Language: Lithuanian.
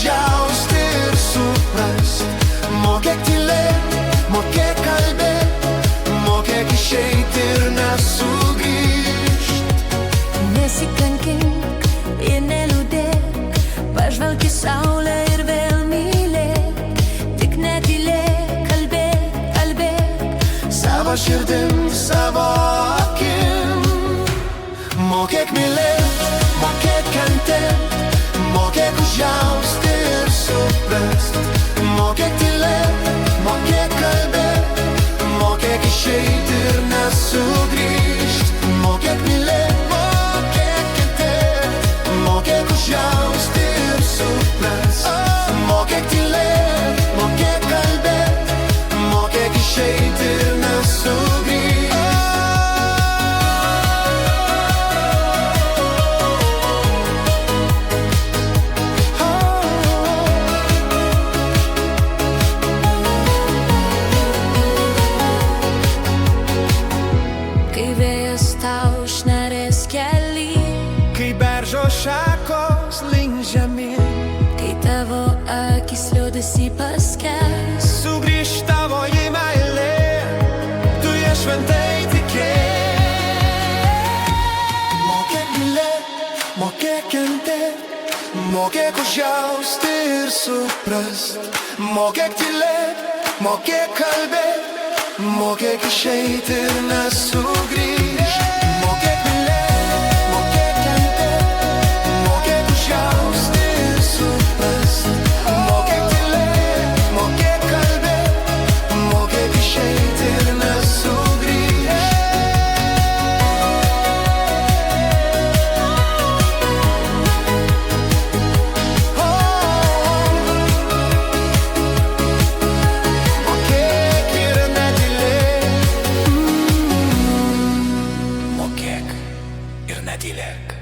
užjausti ir suprast. Mokėk tylėt, mokėk kalbėt, mokėk išeiti ir nesugrįžt. Nesikankink ir neliūdėk, pažvelk į saulę ir vėl mylėk. Tik netylėk, kalbėk, kalbėk Savo širdim, savo akim. Mokėk mylėt, mokėk kentėt, mokėk užjausti ir suprast. Mokėk tylėt, mokėk kalbėt, mokėk išeiti ir nesugrįžt. Mokėk mylėt, mokėk kentėt, mokėk užjausti ir suprast. Mokėk tylėt, mokėk kalbėt, mokėk išeiti ir nesugrįžt. Kai vėjas tau šnarės kely, Kai beržo šakos link žemyn, kai tavo akis liūdesį paskęs, sugrįž tavoji meilė, tu ją šventai tikėk. Mokėk mylėt, mokėk kentėt, mokėk užjausti ir suprast. Mokėk tylėt, mokėk kalbėt, mokėk išeiti ir nesugrįžt. Mokėk mylėt, mokėk kentėt, mokėk užjausti ir suprast. Mokėk tylėt, mokėk kalbėt, mokėk išeiti ir nesugrįžt. Mokėk ir netylėk. Mokėk ir netylėk.